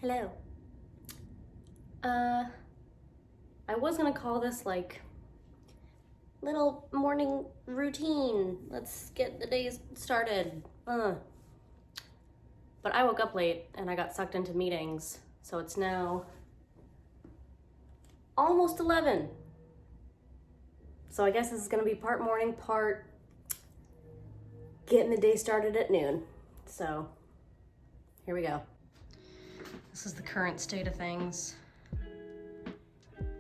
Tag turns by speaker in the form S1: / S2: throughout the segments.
S1: Hello. I was gonna call this like little morning routine. Let's get the day started. But I woke up late and I got sucked into meetings, so it's now almost 11. So I guess this is gonna be part morning, part getting the day started at noon. So here we go. This is the current state of things.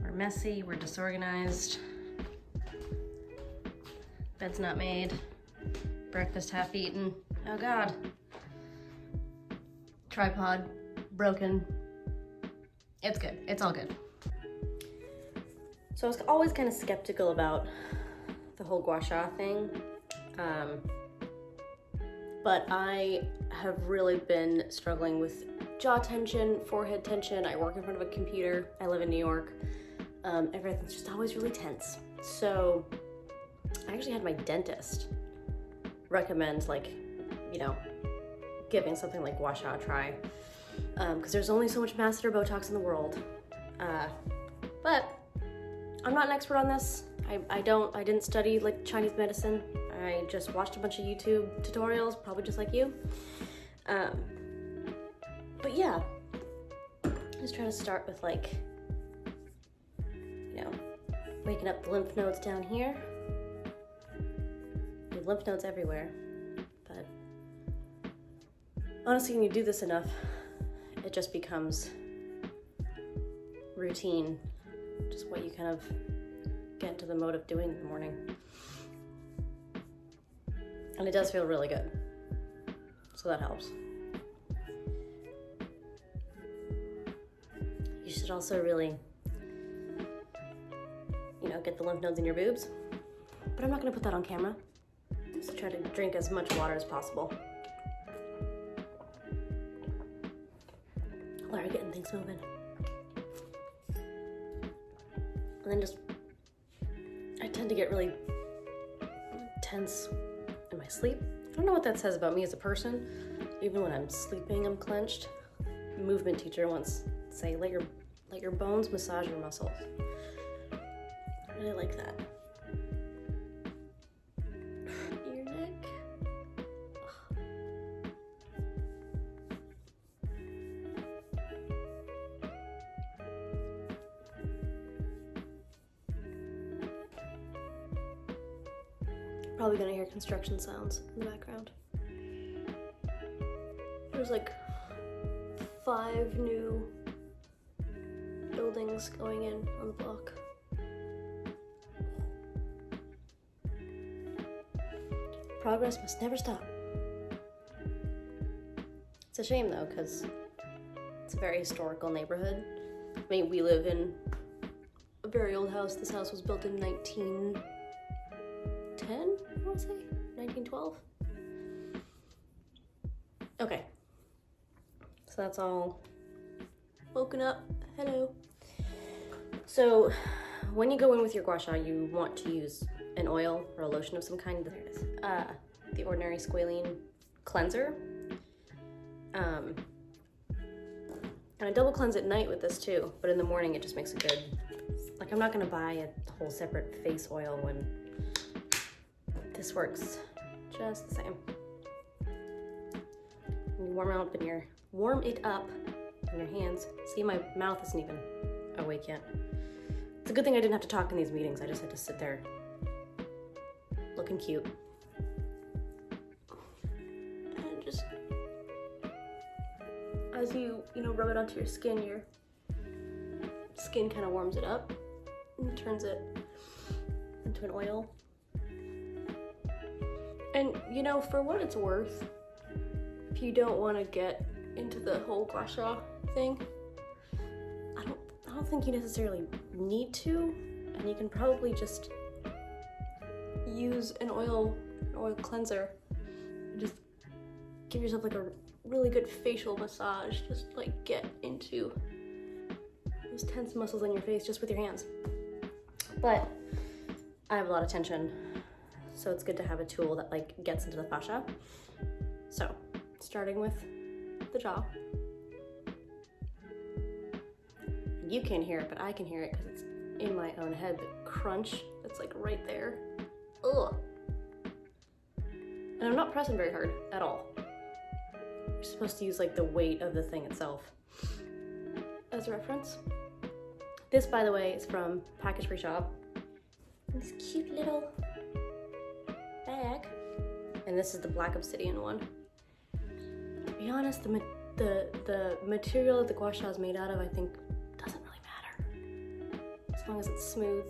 S1: We're messy, we're disorganized. Bed's not made. Breakfast half eaten. Oh God. Tripod broken. It's good, it's all good. So I was always kind of skeptical about the whole Gua Sha thing. But I have really been struggling with jaw tension, forehead tension. I work in front of a computer. I live in New York. Everything's just always really tense. So I actually had my dentist recommend giving something like Gua Sha a try. Because there's only so much masseter Botox in the world. But I'm not an expert on this. I didn't study like Chinese medicine. I just watched a bunch of YouTube tutorials, probably just like you. But yeah, just trying to start with waking up the lymph nodes down here. There's lymph nodes everywhere, but honestly, when you do this enough, it just becomes routine, just what you kind of get into the mode of doing in the morning. And it does feel really good, so that helps. You should also really, get the lymph nodes in your boobs, but I'm not gonna put that on camera. Just try to drink as much water as possible. Alright, getting things moving. And then I tend to get really tense in my sleep. I don't know what that says about me as a person. Even when I'm sleeping, I'm clenched. A movement teacher once say, let your bones massage your muscles. I really like that. Your neck. Probably gonna hear construction sounds in the background. There's 5 new buildings going in on the block. Progress must never stop. It's a shame though, because it's a very historical neighborhood. I mean, we live in a very old house. This house was built in 1910, I want to say, 1912. Okay, so that's all woken up. Hello. So when you go in with your Gua Sha, you want to use an oil or a lotion of some kind. There it is. The Ordinary Squalene Cleanser. And I double cleanse at night with this too, but in the morning it just makes it good. I'm not gonna buy a whole separate face oil when this works just the same. You warm it up in your hands. See, my mouth isn't even awake yet. It's a good thing I didn't have to talk in these meetings. I just had to sit there looking cute. And just, as you rub it onto your skin kind of warms it up and turns it into an oil. And for what it's worth, if you don't want to get into the whole Gua Sha thing, I don't think you necessarily need to, and you can probably just use an oil cleanser. Just give yourself a really good facial massage. Just get into those tense muscles on your face just with your hands. But I have a lot of tension, so it's good to have a tool that gets into the fascia. So starting with the jaw. You can't hear it, but I can hear it because it's in my own head. The crunch that's like right there. Ugh. And I'm not pressing very hard at all. You're supposed to use like the weight of the thing itself as a reference. This, by the way, is from Package Free Shop. This cute little bag. And this is the black obsidian one. To be honest, the material that the gua sha is made out of, I think, doesn't really matter. As long as it's smooth.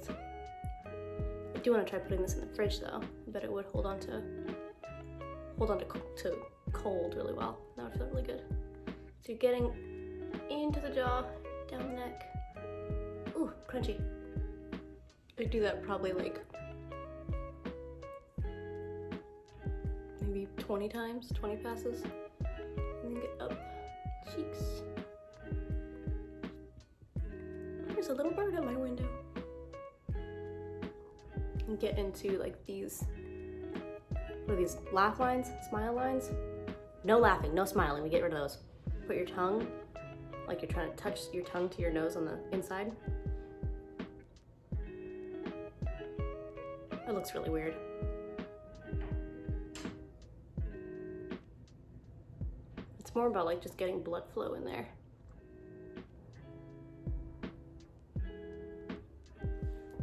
S1: I do want to try putting this in the fridge though. I bet it would hold on to cold really well. That would feel really good. So you're getting into the jaw, down the neck. Ooh, crunchy. I do that probably like maybe 20 times, 20 passes. And then get up cheeks. There's a little bird at my window. And get into like these, what are these, laugh lines, smile lines? No laughing, no smiling, we get rid of those. Put your tongue, like you're trying to touch your tongue to your nose on the inside. It looks really weird. It's more about like just getting blood flow in there.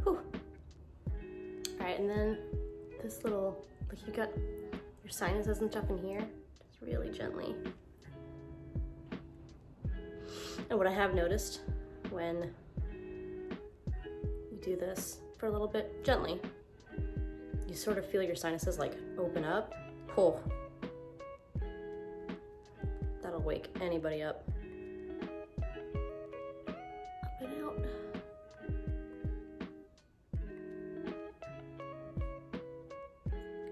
S1: Whew. All right, and then this little, like you got your sinuses and stuff in here, just really gently. And what I have noticed when you do this for a little bit, gently, you sort of feel your sinuses like open up. Oh, that'll wake anybody up. Up and out.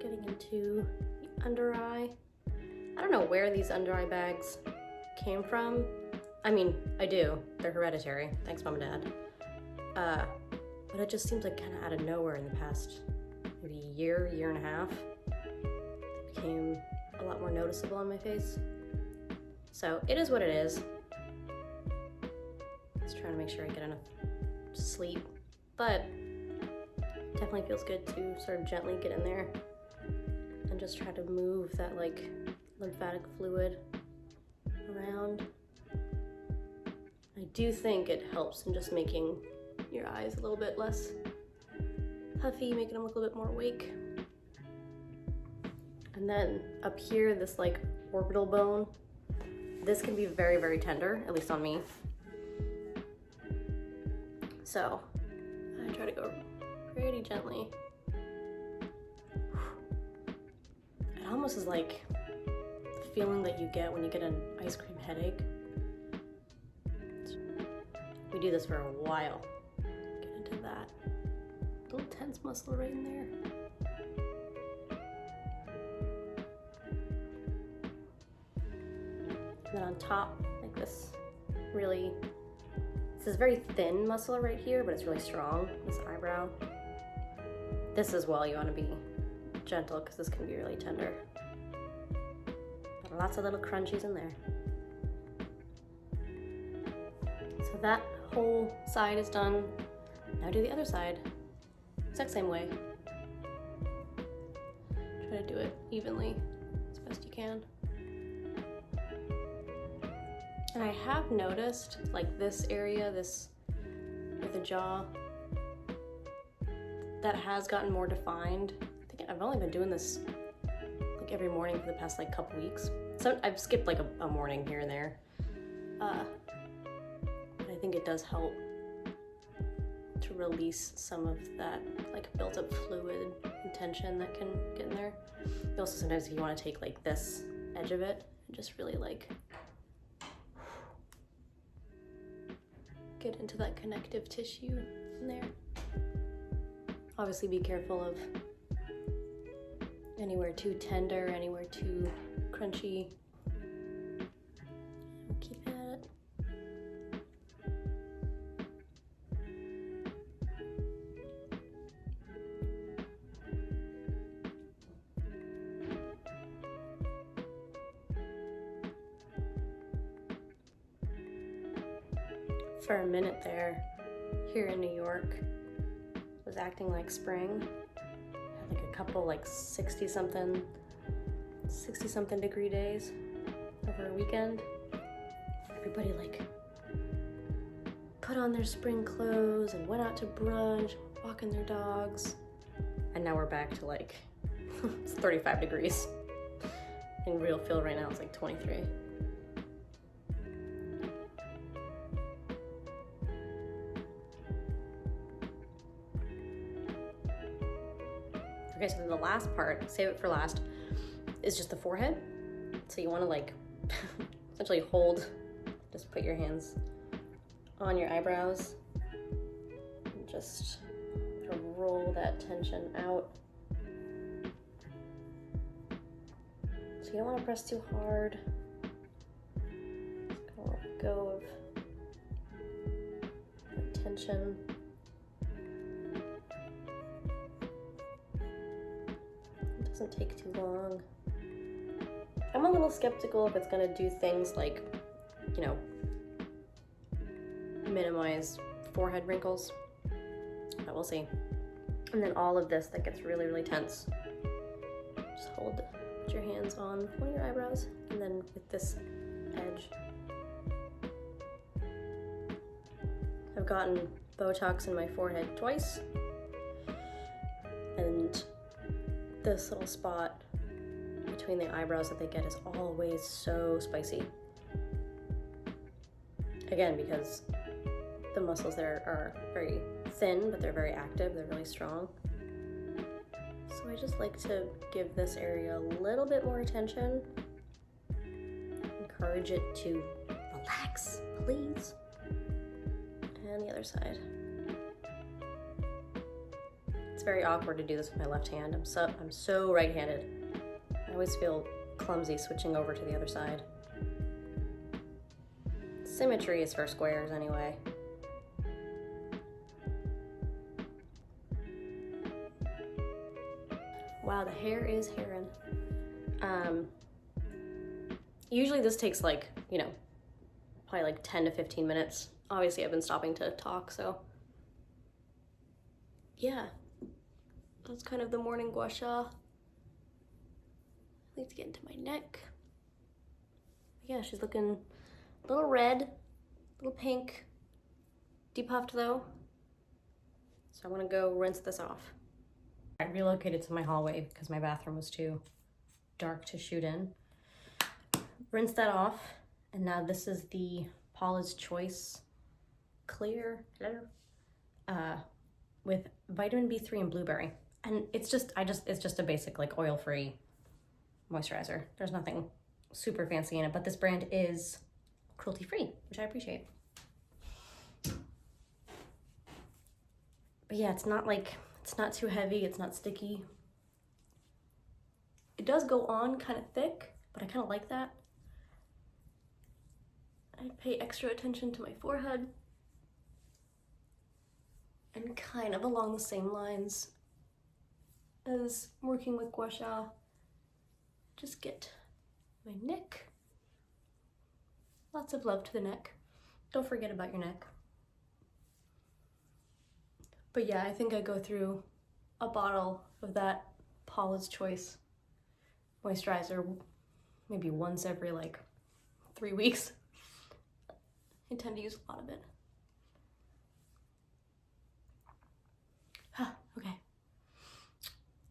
S1: Getting into the under eye. I don't know where these under eye bags came from. I mean, I do. They're hereditary. Thanks, Mom and Dad. But it just seems like kind of out of nowhere in the past maybe year and a half. It became a lot more noticeable on my face. So it is what it is. Just trying to make sure I get enough sleep. But definitely feels good to sort of gently get in there and just try to move that like lymphatic fluid around. I do think it helps in just making your eyes a little bit less puffy, making them look a little bit more awake. And then up here, this like orbital bone, this can be very, very tender, at least on me. So I try to go pretty gently. It almost is like the feeling that you get when you get an ice cream headache. We do this for a while. Get into that little tense muscle right in there. And then on top, like this really, this is very thin muscle right here, but it's really strong, this eyebrow. This as well, you want to be gentle because this can be really tender. But lots of little crunchies in there. So that whole side is done. Now do the other side. Exact same way. Try to do it evenly as best you can. And I have noticed like this area, this with the jaw, that has gotten more defined. I think I've only been doing this like every morning for the past like couple weeks. So I've skipped like a morning here and there. I think it does help to release some of that like built up fluid and tension that can get in there. You also sometimes if you want to take like this edge of it and just really like get into that connective tissue in there. Obviously be careful of anywhere too tender, anywhere too crunchy. Keep at it. for a minute there, here in New York, was acting like spring. Had like a couple like 60 something degree days over a weekend. Everybody like put on their spring clothes and went out to brunch, walking their dogs. And now we're back to like, it's 35 degrees. In real feel right now, it's like 23. Okay, so then the last part, save it for last, is just the forehead. So you wanna like, essentially hold, just put your hands on your eyebrows and just roll that tension out. So you don't want to press too hard. Just gonna let go of the tension. It doesn't take too long. I'm a little skeptical if it's gonna do things like, you know, minimize forehead wrinkles, but we'll see. And then all of this that gets really, really tense. Just put your hands on one of your eyebrows, and then with this edge. I've gotten Botox in my forehead twice, and this little spot between the eyebrows that they get is always so spicy. Again, because the muscles there are very thin, but they're very active, they're really strong. So I just like to give this area a little bit more attention. Encourage it to relax, please. And the other side. It's very awkward to do this with my left hand. I'm so right-handed. I always feel clumsy switching over to the other side. Symmetry is for squares anyway. Wow, the hair is hairing. Usually this takes like, you know, probably like 10 to 15 minutes. Obviously I've been stopping to talk, so. Yeah, that's kind of the morning Gua Sha. I need to get into my neck. Yeah, she's looking a little red, a little pink, depuffed though. So I wanna go rinse this off. I relocated to my hallway because my bathroom was too dark to shoot in. Rinse that off, and now this is the Paula's Choice Clear with vitamin B3 and blueberry. And it's just a basic like oil-free moisturizer. There's nothing super fancy in it, but this brand is cruelty-free, which I appreciate. But yeah, it's not too heavy, it's not sticky. It does go on kind of thick, but I kind of like that. I pay extra attention to my forehead. And kind of along the same lines as working with Gua Sha, just get my neck. Lots of love to the neck. Don't forget about your neck. But yeah, I think I go through a bottle of that Paula's Choice moisturizer maybe once every like 3 weeks. I tend to use a lot of it. Okay.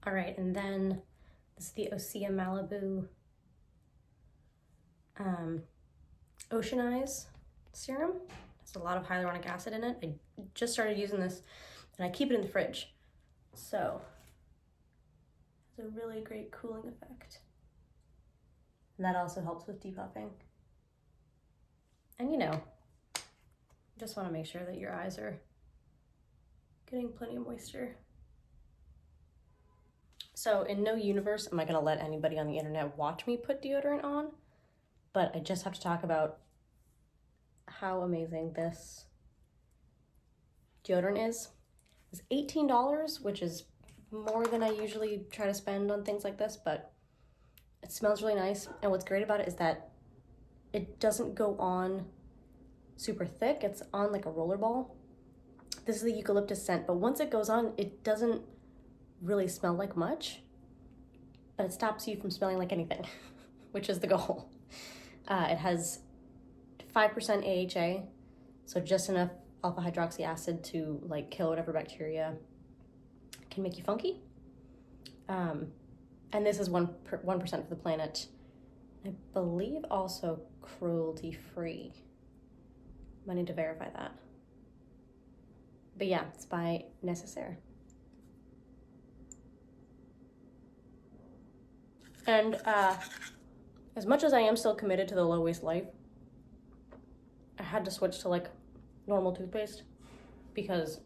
S1: All right, and then this is the Osea Malibu Ocean Eyes serum. There's a lot of hyaluronic acid in it. I just started using this and I keep it in the fridge. So it's a really great cooling effect. And that also helps with depuffing. And you know, just want to make sure that your eyes are getting plenty of moisture. So in no universe am I gonna let anybody on the internet watch me put deodorant on, but I just have to talk about how amazing this deodorant is. It's $18, which is more than I usually try to spend on things like this, but it smells really nice. And what's great about it is that it doesn't go on super thick. It's on like a roller ball. This is the eucalyptus scent, but once it goes on, it doesn't really smell like much, but it stops you from smelling like anything, which is the goal. It has 5% AHA, so just enough alpha hydroxy acid to like kill whatever bacteria can make you funky. And this is 1% for the planet. I believe also cruelty-free. I need to verify that. But yeah, it's by Necessaire. And as much as I am still committed to the low waste life, I had to switch to like normal toothpaste because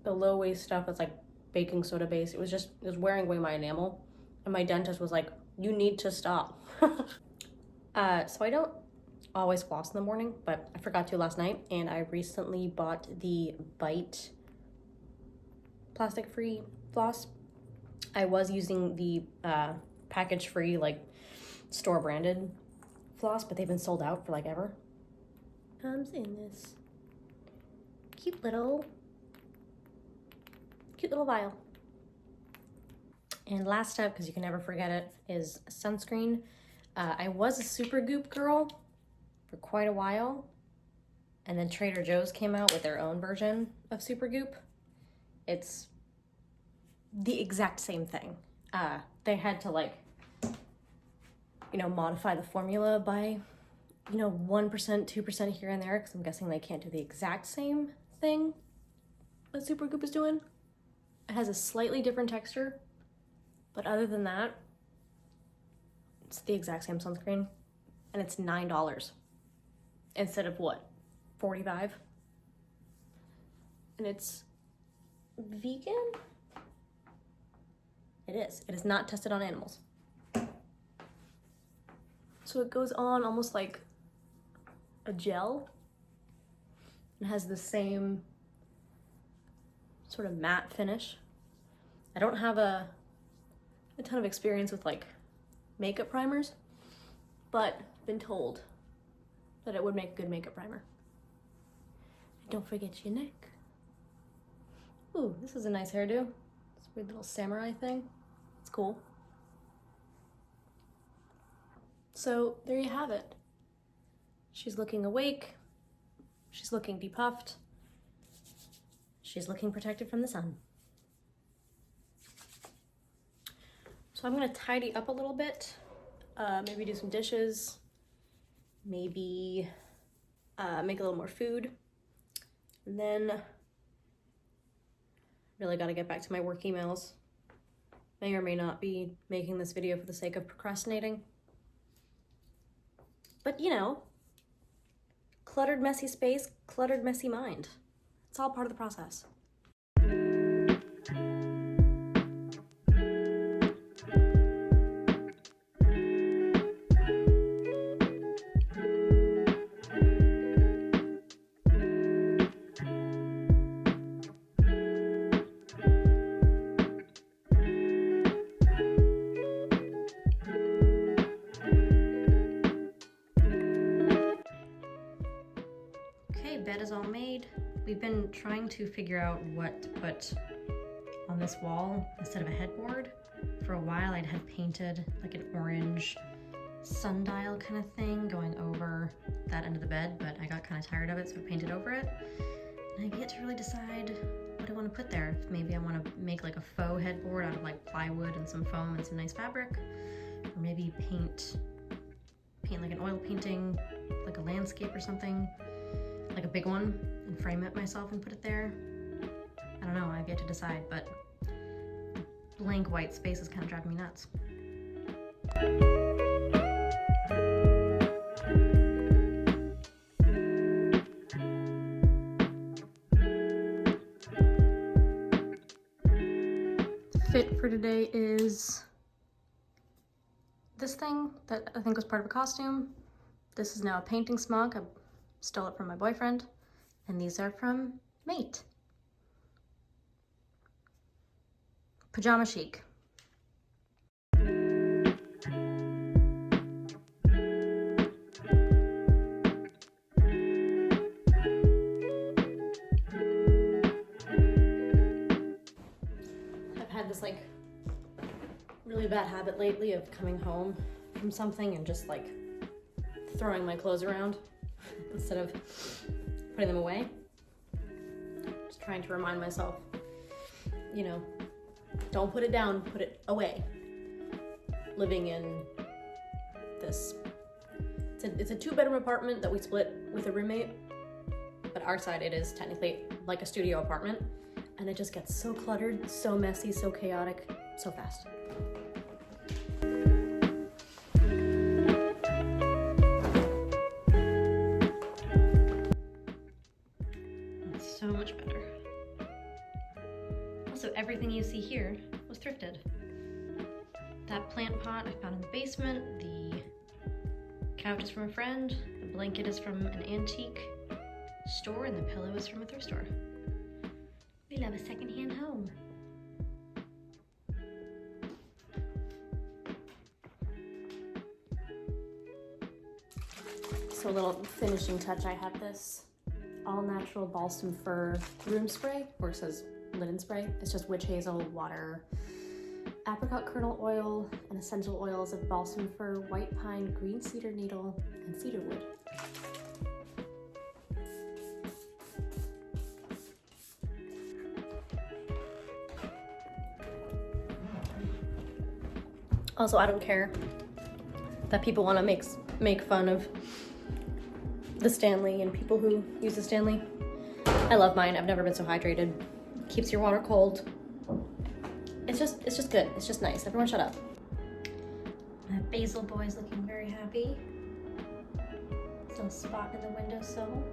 S1: the low waste stuff that's like baking soda based, it was wearing away my enamel, and my dentist was like, you need to stop. So I don't always floss in the morning, but I forgot to last night, and I recently bought the Bite plastic-free floss. I was using the package-free, like store-branded floss, but they've been sold out for like ever. Comes in this cute little vial. And last step, because you can never forget it, is sunscreen. I was a Super Goop girl for quite a while, and then Trader Joe's came out with their own version of Super Goop. It's the exact same thing. They had to like, modify the formula by, 1%, 2% here and there, because I'm guessing they can't do the exact same thing that Super Goop is doing. It has a slightly different texture, but other than that, it's the exact same sunscreen, and it's $9 instead of what, $45? And it's vegan? It is. It is not tested on animals. So it goes on almost like a gel. It has the same sort of matte finish. I don't have a ton of experience with like makeup primers, but been told that it would make a good makeup primer. And don't forget your neck. Ooh, this is a nice hairdo. This weird little samurai thing. It's cool. So there you have it. She's looking awake. She's looking depuffed. She's looking protected from the sun. So I'm gonna tidy up a little bit, maybe do some dishes, maybe make a little more food, and then really gotta get back to my work emails. May or may not be making this video for the sake of procrastinating. But cluttered, messy space, cluttered, messy mind. It's all part of the process. Bed is all made. We've been trying to figure out what to put on this wall instead of a headboard. For a while I'd had painted like an orange sundial kind of thing going over that end of the bed, but I got kind of tired of it, so I painted over it. And I've yet to really decide what I want to put there. Maybe I want to make like a faux headboard out of like plywood and some foam and some nice fabric, or maybe paint like an oil painting, like a landscape or something, like a big one, and frame it myself and put it there. I don't know, I've yet to decide, but blank white space is kind of driving me nuts. Fit for today is this thing that I think was part of a costume. This is now a painting smock. I stole it from my boyfriend. And these are from Mate. Pajama chic. really bad habit lately of coming home from something and just like throwing my clothes around instead of putting them away. Just trying to remind myself, you know, don't put it down, put it away. Living in this, it's a 2-bedroom apartment that we split with a roommate, but our side it is technically like a studio apartment, and it just gets so cluttered, so messy, so chaotic, so fast. That's so much better. Also, everything you see here was thrifted. That plant pot I found in the basement, the couch is from a friend, the blanket is from an antique store, and the pillow is from a thrift store. We love a secondhand home. So a little finishing touch, I have this all natural balsam fir room spray, or it says linen spray. It's just witch hazel, water, apricot kernel oil, and essential oils of balsam fir, white pine, green cedar needle, and cedar wood. Also, I don't care that people want to make fun of the Stanley and people who use the Stanley. I love mine. I've never been so hydrated. Keeps your water cold. It's just good. It's just nice. Everyone shut up. My basil boy's looking very happy. Still a spot in the windowsill.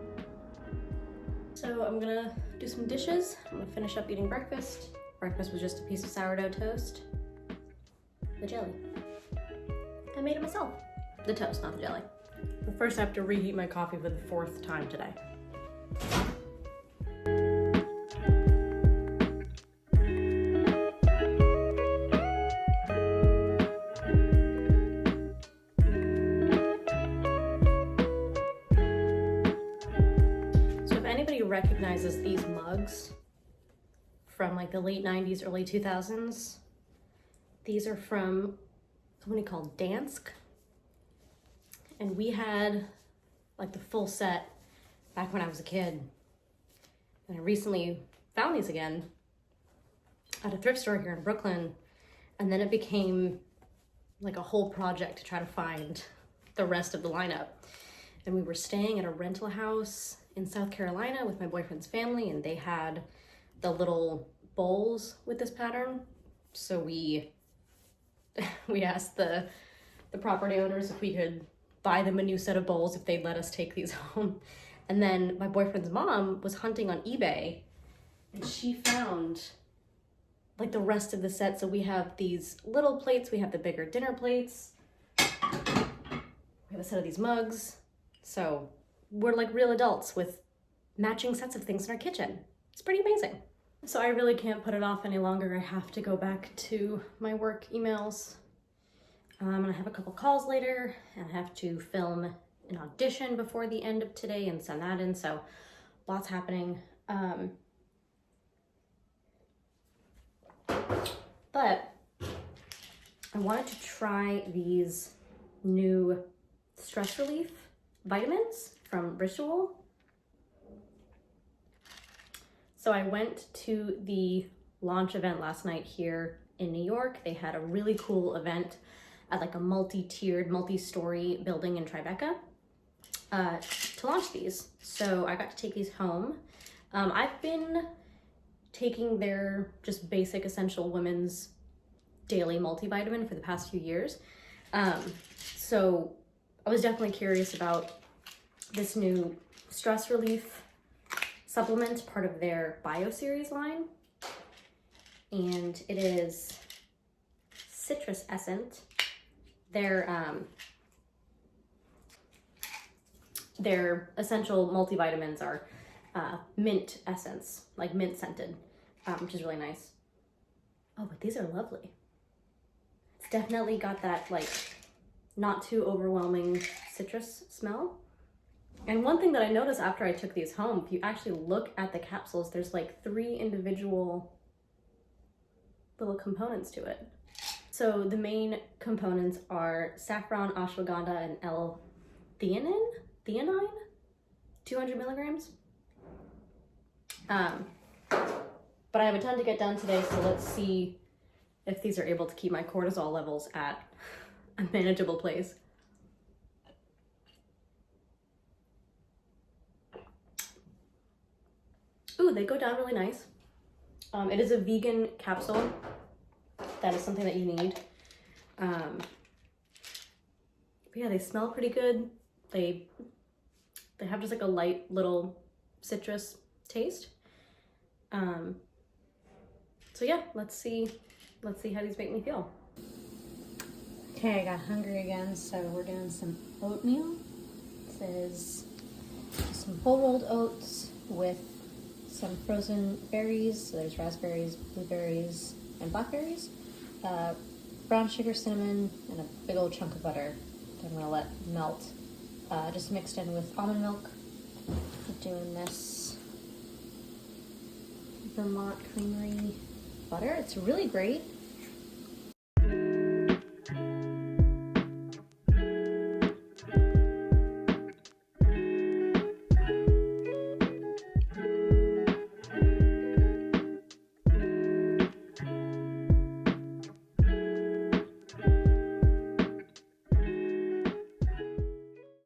S1: So I'm gonna do some dishes. I'm gonna finish up eating breakfast. Breakfast was just a piece of sourdough toast. The jelly. I made it myself. The toast, not the jelly. But first I have to reheat my coffee for the 4th time today. So if anybody recognizes these mugs from like the late 90s, early 2000s, these are from a company called Dansk. And we had like the full set back when I was a kid. And I recently found these again at a thrift store here in Brooklyn. And then it became like a whole project to try to find the rest of the lineup. And we were staying at a rental house in South Carolina with my boyfriend's family, and they had the little bowls with this pattern. So we asked the property owners if we could buy them a new set of bowls if they'd let us take these home. And then my boyfriend's mom was hunting on eBay, and she found like the rest of the set. So we have these little plates, we have the bigger dinner plates, we have a set of these mugs. So we're like real adults with matching sets of things in our kitchen. It's pretty amazing. So I really can't put it off any longer. I have to go back to my work emails. And I have a couple calls later, and I have to film an audition before the end of today and send that in, so lots happening. But I wanted to try these new stress relief vitamins from Ritual. So I went to the launch event last night here in New York. They had a really cool event at like a multi-tiered, multi-story building in Tribeca to launch these. So I got to take these home. I've been taking their just basic essential women's daily multivitamin for the past few years. So I was definitely curious about this new stress relief supplement, part of their Bio Series line. And it is citrus essence. Their essential multivitamins are mint essence, like mint scented, which is really nice. Oh, but these are lovely. It's definitely got that like not too overwhelming citrus smell. And one thing that I noticed after I took these home, if you actually look at the capsules, there's like 3 individual little components to it. So the main components are saffron, ashwagandha, and L-theanine, 200 milligrams. But I have a ton to get done today, so let's see if these are able to keep my cortisol levels at a manageable place. Ooh, they go down really nice. It is a vegan capsule. That is something that you need. But yeah, they smell pretty good. They have just like a light little citrus taste. So yeah, let's see how these make me feel.
S2: Okay, I got hungry again, so we're doing some oatmeal. This is some whole rolled oats with some frozen berries. So there's raspberries, blueberries, and blackberries. Brown sugar, cinnamon, and a big old chunk of butter that I'm gonna let melt. Just mixed in with almond milk. I'm doing this Vermont Creamery butter. It's really great.